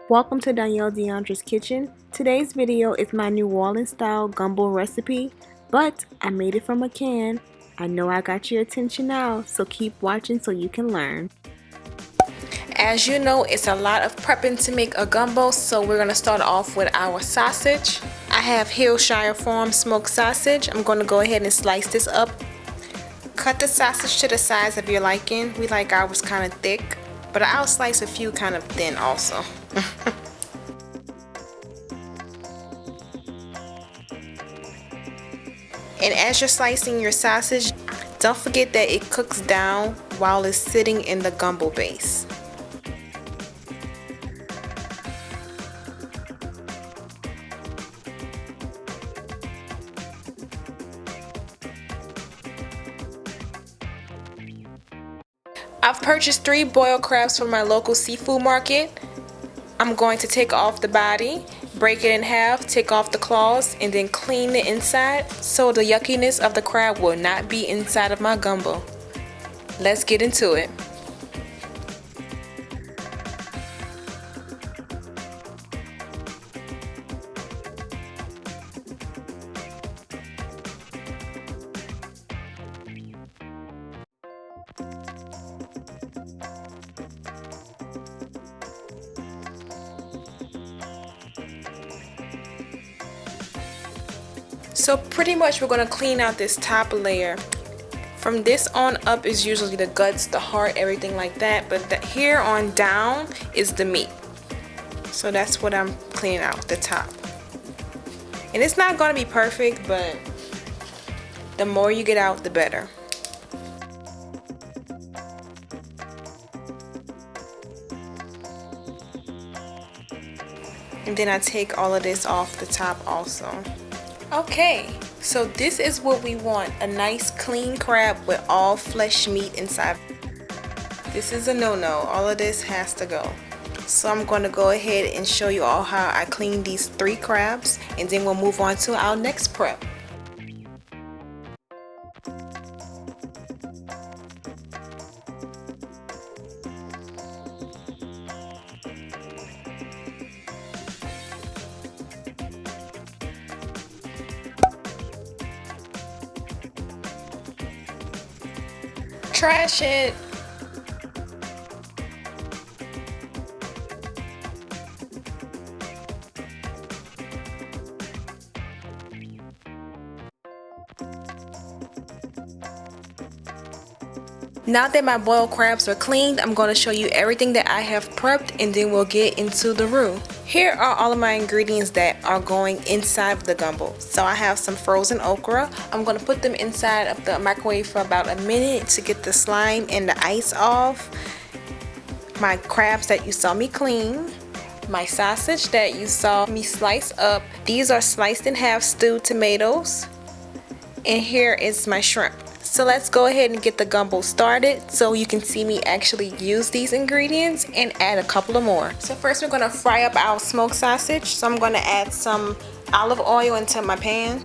Welcome to Deoundra's kitchen. Today's video is my New Orleans style gumbo recipe, but I made it from a can. I know I got your attention now, so keep watching so you can learn. As you know, it's a lot of prepping to make a gumbo, so we're going to start off with our sausage. I have Hillshire Farm smoked sausage. I'm going to go ahead and slice this up. Cut the sausage to the size of your liking. We like ours kind of thick, but I'll slice a few kind of thin also. And as you're slicing your sausage, don't forget that it cooks down while it's sitting in the gumbo base. I've purchased 3 boiled crabs from my local seafood market. I'm going to take off the body, break it in half, take off the claws, and then clean the inside so the yuckiness of the crab will not be inside of my gumbo. Let's get into it. So pretty much we're going to clean out this top layer. From this on up is usually the guts, the heart, everything like that, but here on down is the meat. So that's what I'm cleaning out, the top. And it's not going to be perfect, but the more you get out, the better. And then I take all of this off the top also. Okay, so this is what we want, a nice clean crab with all flesh meat inside. This is a no-no, all of this has to go. So I'm going to go ahead and show you all how I clean these 3 crabs, and then we'll move on to our next prep. Trash it. Now that my boiled crabs are cleaned, I'm going to show you everything that I have prepped, and then we'll get into the roux. Here are all of my ingredients that are going inside of the gumbo. So I have some frozen okra. I'm going to put them inside of the microwave for about a minute to get the slime and the ice off. My crabs that you saw me clean. My sausage that you saw me slice up. These are sliced in half stewed tomatoes. And here is my shrimp. So let's go ahead and get the gumbo started so you can see me actually use these ingredients and add a couple of more. So first we're going to fry up our smoked sausage. So I'm going to add some olive oil into my pan.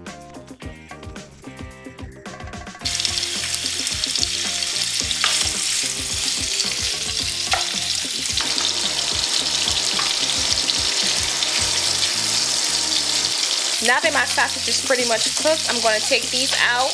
Now that my sausage is pretty much cooked, I'm going to take these out.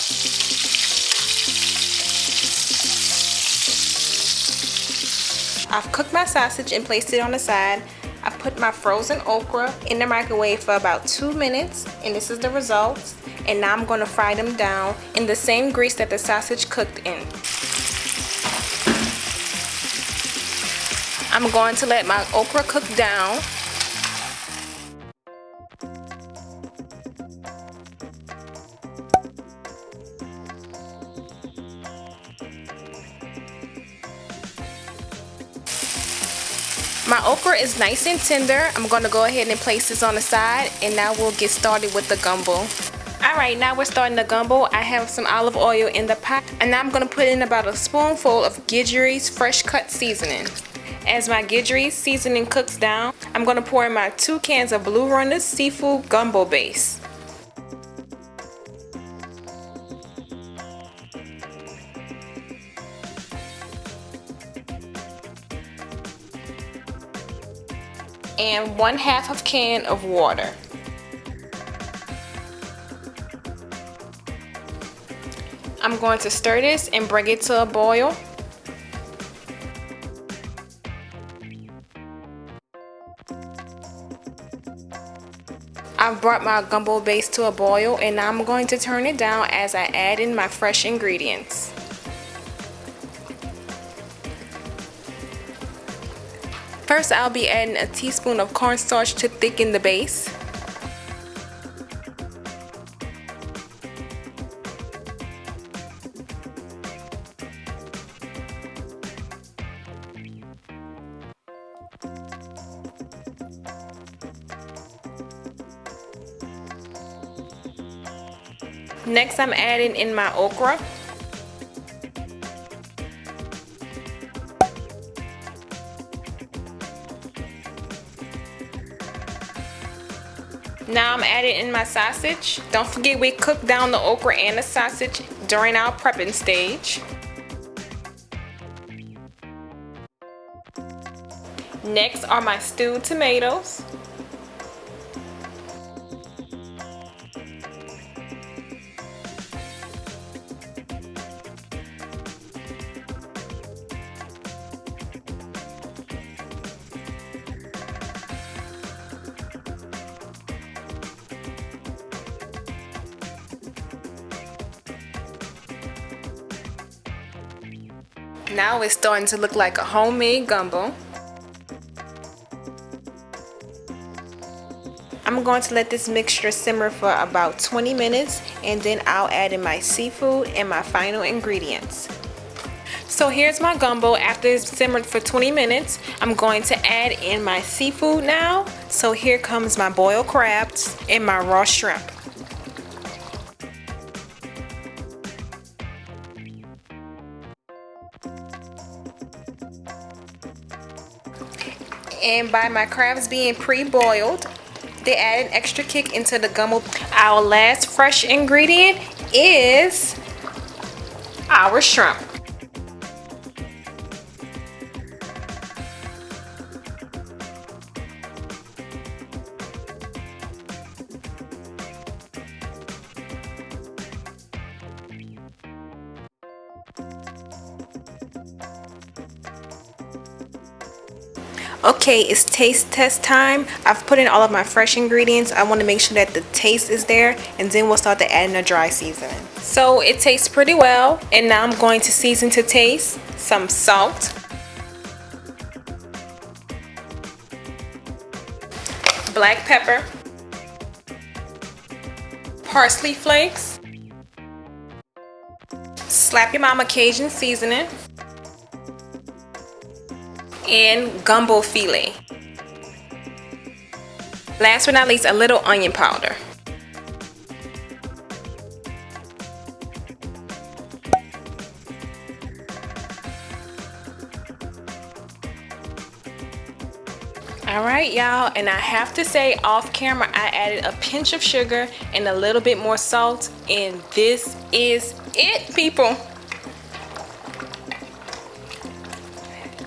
I've cooked my sausage and placed it on the side. I put my frozen okra in the microwave for about 2 minutes, and this is the results. And now I'm going to fry them down in the same grease that the sausage cooked in. I'm going to let my okra cook down. My okra is nice and tender. I'm going to go ahead and place this on the side, and now we'll get started with the gumbo. Alright, now we're starting the gumbo. I have some olive oil in the pot, and now I'm going to put in about a spoonful of Guidry's fresh cut seasoning. As my Guidry's seasoning cooks down, I'm going to pour in my 2 cans of Blue Runner's seafood gumbo base. and 1/2 of can of water. I'm going to stir this and bring it to a boil. I've brought my gumbo base to a boil, and now I'm going to turn it down as I add in my fresh ingredients. First, I'll be adding a teaspoon of cornstarch to thicken the base. Next, I'm adding in my okra. Now I'm adding in my sausage. Don't forget we cooked down the okra and the sausage during our prepping stage. Next are my stewed tomatoes. Now it's starting to look like a homemade gumbo. I'm going to let this mixture simmer for about 20 minutes, and then I'll add in my seafood and my final ingredients. So here's my gumbo after it's simmered for 20 minutes. I'm going to add in my seafood now. So here comes my boiled crabs and my raw shrimp. And by my crabs being pre-boiled, they add an extra kick into the gumbo. Our last fresh ingredient is our shrimp. Okay, it's taste test time. I've put in all of my fresh ingredients. I want to make sure that the taste is there, and then we'll start to add in a dry seasoning. So it tastes pretty well, and now I'm going to season to taste some salt, black pepper, parsley flakes, slap your mama Cajun seasoning, and gumbo filet. Last but not least, a little onion powder. Alright y'all, and I have to say off camera I added a pinch of sugar and a little bit more salt, and this is it, people.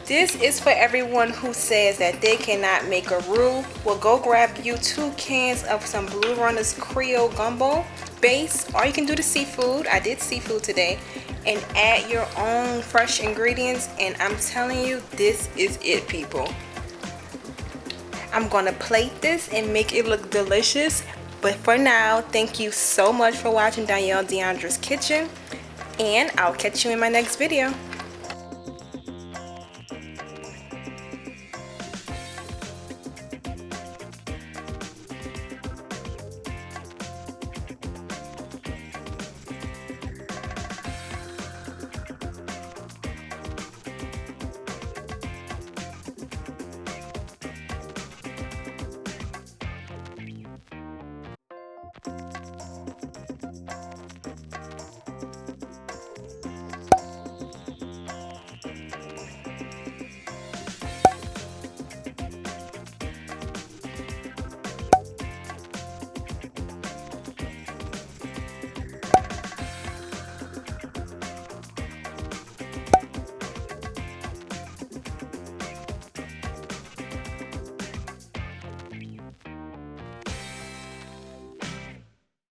This is for everyone who says that they cannot make a roux. Well, go grab you 2 cans of some Blue Runner's Creole Gumbo base, or you can do the seafood. I did seafood today, and add your own fresh ingredients, and I'm telling you, this is it, people. I'm gonna plate this and make it look delicious, but for now, thank you so much for watching Donielle Deoundra's Kitchen, and I'll catch you in my next video.